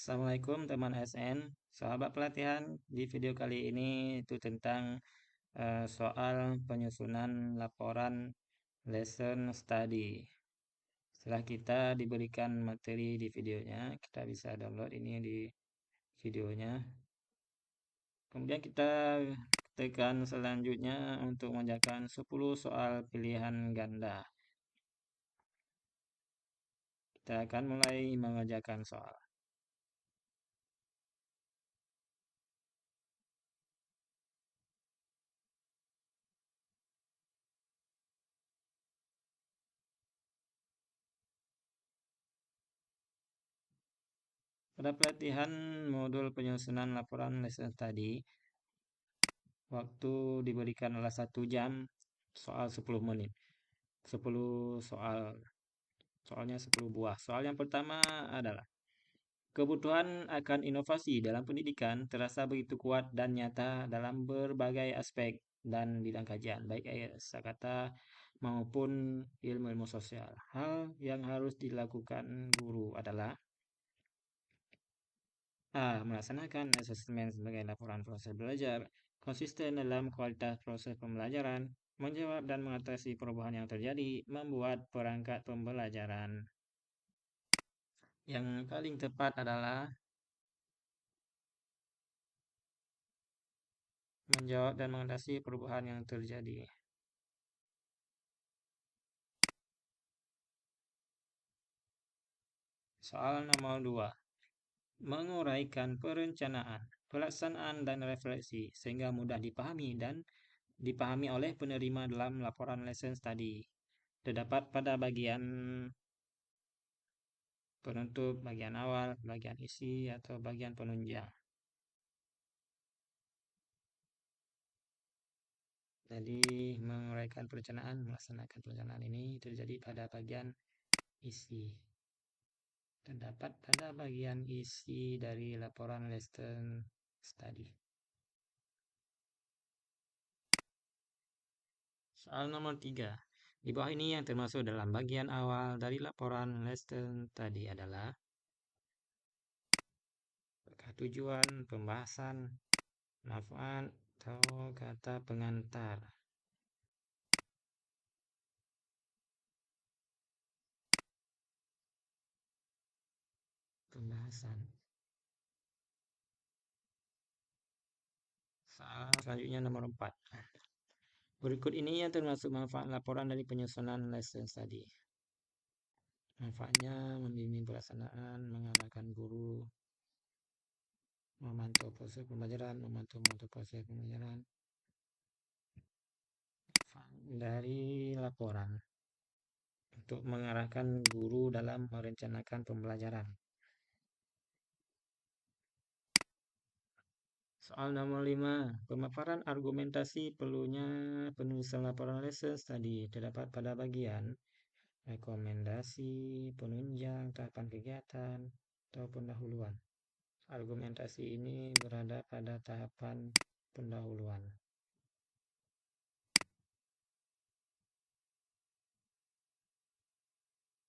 Assalamualaikum teman SN, sahabat pelatihan. Di video kali ini itu tentang soal penyusunan laporan lesson study. Setelah kita diberikan materi di videonya, kita bisa download ini di videonya. Kemudian kita tekan selanjutnya untuk mengerjakan 10 soal pilihan ganda. Kita akan mulai mengerjakan soal. Pada pelatihan modul penyusunan laporan lesson tadi, waktu diberikan adalah 1 jam, soal 10 menit. 10 soal, soalnya 10 buah. Soal yang pertama adalah, kebutuhan akan inovasi dalam pendidikan terasa begitu kuat dan nyata dalam berbagai aspek dan bidang kajian, baik kata maupun ilmu-ilmu sosial. Hal yang harus dilakukan guru adalah A. Melaksanakan asesmen sebagai laporan proses belajar, konsisten dalam kualitas proses pembelajaran, menjawab dan mengatasi perubahan yang terjadi, membuat perangkat pembelajaran. Yang paling tepat adalah menjawab dan mengatasi perubahan yang terjadi. Soal nomor 2. Menguraikan perencanaan, pelaksanaan, dan refleksi sehingga mudah dipahami oleh penerima dalam laporan lesson study. Terdapat pada bagian penutup, bagian awal, bagian isi, atau bagian penunjang. Jadi, menguraikan perencanaan, melaksanakan perencanaan ini terjadi pada bagian isi. Terdapat pada bagian isi dari laporan lesson study. Soal nomor 3. Di bawah ini yang termasuk dalam bagian awal dari laporan lesson tadi adalah tujuan, pembahasan, manfaat, atau kata pengantar. Pembahasan. Soal selanjutnya nomor 4. Berikut ini yang termasuk manfaat laporan dari penyusunan lesson study. Manfaatnya membimbing pelaksanaan, mengarahkan guru, memantau proses pembelajaran, memantau proses pembelajaran. Dari laporan untuk mengarahkan guru dalam merencanakan pembelajaran. Soal nomor 5. Pemaparan argumentasi perlunya penulisan laporan lesson tadi terdapat pada bagian rekomendasi, penunjang, tahapan kegiatan, atau pendahuluan. Argumentasi ini berada pada tahapan pendahuluan.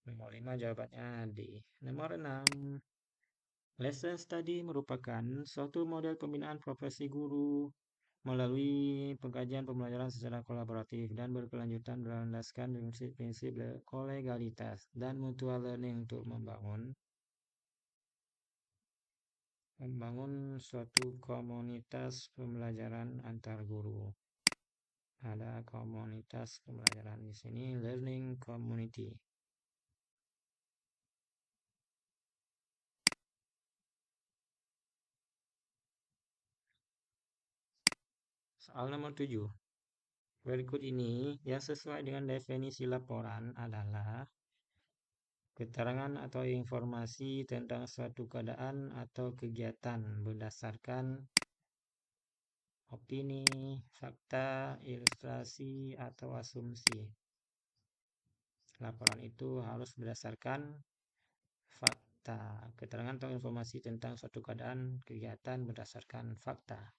Nomor 5 jawabannya D. Nomor 6. Lesson study merupakan suatu model pembinaan profesi guru melalui pengkajian pembelajaran secara kolaboratif dan berkelanjutan berlandaskan prinsip-prinsip kolegalitas dan mutual learning untuk membangun suatu komunitas pembelajaran antar guru. Ada komunitas pembelajaran di sini, learning community. Soal nomor 7. Berikut ini yang sesuai dengan definisi laporan adalah keterangan atau informasi tentang suatu keadaan atau kegiatan berdasarkan opini, fakta, ilustrasi, atau asumsi. Laporan itu harus berdasarkan fakta. Keterangan atau informasi tentang suatu keadaan, kegiatan berdasarkan fakta.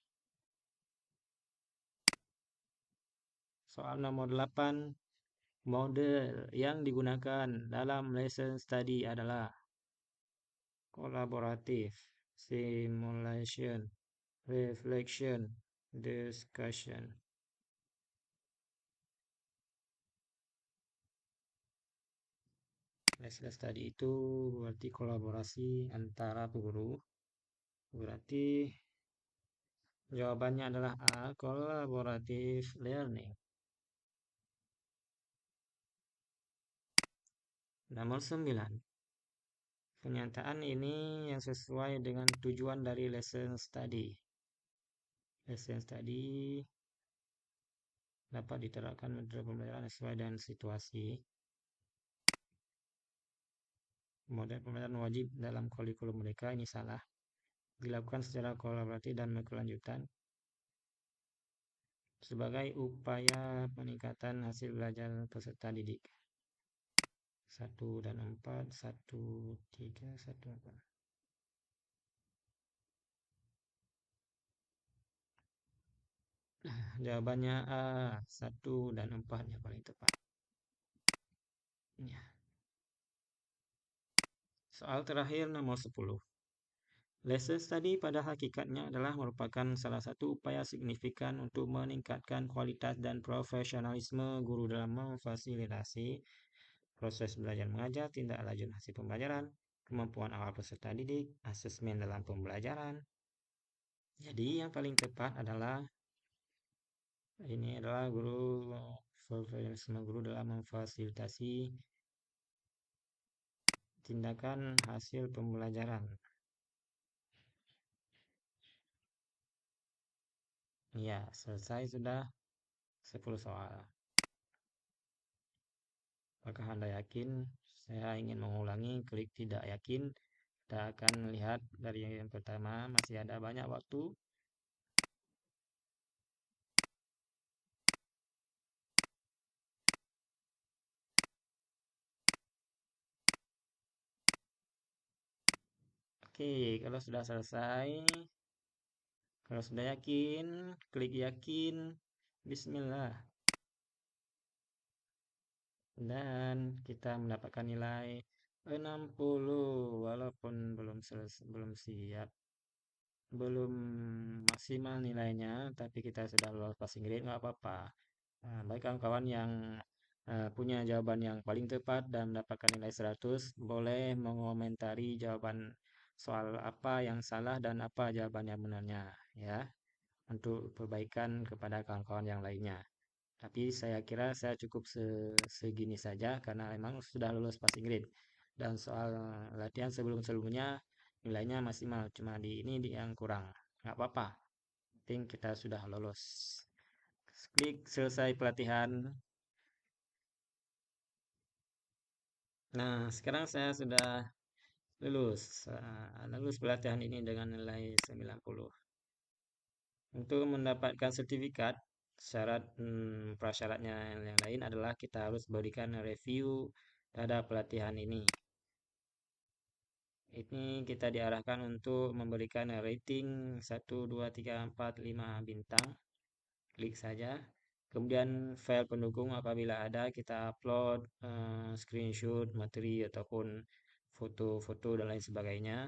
Soal nomor 8. Model yang digunakan dalam lesson study adalah kolaboratif, simulation, reflection, discussion. Les-les tadi itu berarti kolaborasi antara guru. Berarti jawabannya adalah A, collaborative learning. Nomor 9. Pernyataan ini yang sesuai dengan tujuan dari lesson study. Lesson study dapat diterapkan metode pembelajaran sesuai dengan situasi. Model pembelajaran wajib dalam kurikulum mereka ini salah. Dilakukan secara kolaboratif dan berkelanjutan sebagai upaya peningkatan hasil belajar peserta didik. 1 dan 4, 1, 3, 1, 4. Jawabannya A, 1 dan 4 yang paling tepat. Ya. Soal terakhir nomor 10. Lesson study pada hakikatnya adalah merupakan salah satu upaya signifikan untuk meningkatkan kualitas dan profesionalisme guru dalam memfasilitasi proses belajar mengajar, tindak lanjut hasil pembelajaran, kemampuan awal peserta didik, asesmen dalam pembelajaran. Jadi yang paling tepat adalah ini adalah profesionalisme guru dalam memfasilitasi tindakan hasil pembelajaran. Ya, selesai sudah 10 soal. Apakah Anda yakin? Saya ingin mengulangi, klik tidak yakin. Kita akan lihat dari yang pertama, masih ada banyak waktu. Oke, kalau sudah selesai, kalau sudah yakin, klik yakin. Bismillah. Dan kita mendapatkan nilai 60 walaupun belum siap, belum maksimal nilainya, tapi kita sudah lolos passing grade, nggak apa-apa. Nah, bagi kawan-kawan yang punya jawaban yang paling tepat dan mendapatkan nilai 100, boleh mengomentari jawaban soal apa yang salah dan apa jawaban yang benarnya, ya, untuk perbaikan kepada kawan-kawan yang lainnya. Tapi saya kira saya cukup segini saja karena memang sudah lulus passing grade. Dan soal latihan sebelum-sebelumnya nilainya maksimal, cuma di yang kurang. Nggak apa-apa, penting kita sudah lolos. Klik selesai pelatihan. Nah, sekarang saya sudah lulus. Lulus pelatihan ini dengan nilai 90. Untuk mendapatkan sertifikat, prasyaratnya yang lain adalah kita harus berikan review terhadap pelatihan ini. Ini kita diarahkan untuk memberikan rating 1, 2, 3, 4, 5 bintang. Klik saja. Kemudian file pendukung apabila ada kita upload screenshot materi ataupun foto-foto dan lain sebagainya.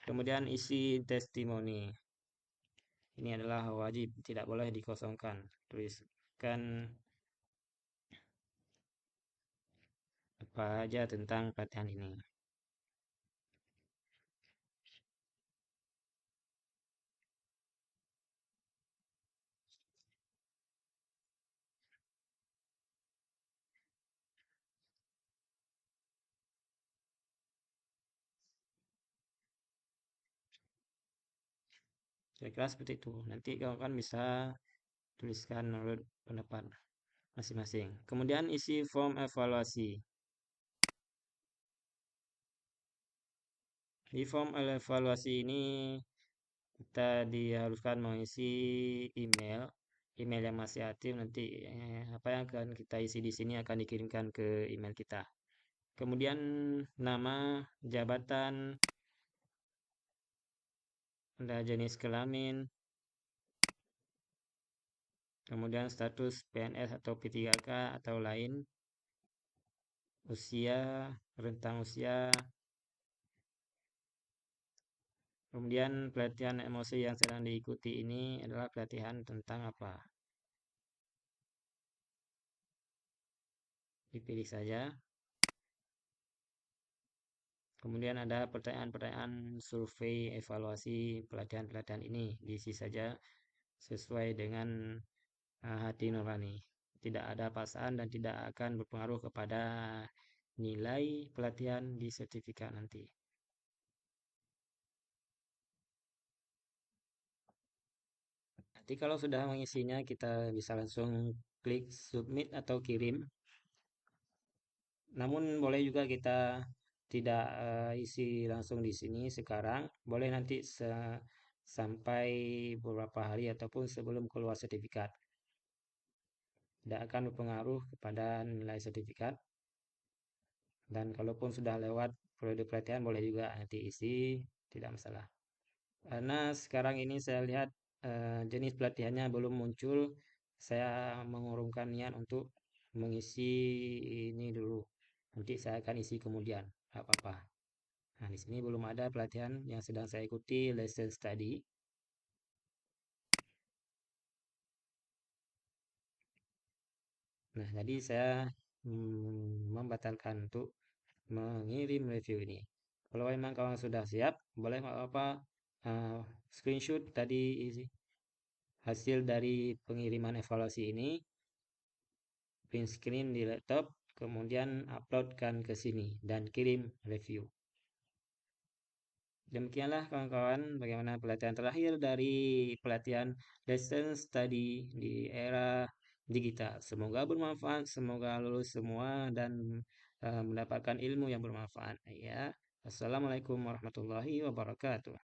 Kemudian isi testimoni. Ini adalah wajib, tidak boleh dikosongkan. Tuliskan apa aja tentang pelatihan ini. Kira-kira seperti itu. Nanti kawan-kawan bisa tuliskan menurut pendapat masing-masing. Kemudian isi form evaluasi. Di form evaluasi ini kita diharuskan mengisi email, email yang masih aktif nanti apa yang akan kita isi di sini akan dikirimkan ke email kita. Kemudian nama, jabatan, ada jenis kelamin, kemudian status PNS atau P3K atau lain, usia, rentang usia, Kemudian pelatihan emosi yang sedang diikuti ini adalah pelatihan tentang apa? Dipilih saja. Kemudian ada pertanyaan-pertanyaan survei evaluasi pelatihan-pelatihan ini. Diisi saja sesuai dengan hati nurani. Tidak ada paksaan dan tidak akan berpengaruh kepada nilai pelatihan di sertifikat nanti. Nanti kalau sudah mengisinya, kita bisa langsung klik submit atau kirim. Namun boleh juga kita tidak isi langsung di sini sekarang. Boleh nanti sampai beberapa hari ataupun sebelum keluar sertifikat. Tidak akan berpengaruh kepada nilai sertifikat. Dan kalaupun sudah lewat periode pelatihan boleh juga nanti isi, tidak masalah. Karena sekarang ini saya lihat jenis pelatihannya belum muncul, saya mengurungkan niat untuk mengisi ini dulu. Nanti saya akan isi kemudian, nggak apa-apa. Nah, di sini belum ada pelatihan yang sedang saya ikuti, lesson study. Nah, jadi saya membatalkan untuk mengirim review ini. Kalau memang kawan sudah siap, boleh nggak apa-apa eh, screenshot tadi hasil dari pengiriman evaluasi ini, print screen di laptop, kemudian uploadkan ke sini dan kirim review. Demikianlah kawan-kawan bagaimana pelatihan terakhir dari pelatihan lesson study di era digital. Semoga bermanfaat, semoga lulus semua dan mendapatkan ilmu yang bermanfaat. Ya, Assalamualaikum warahmatullahi wabarakatuh.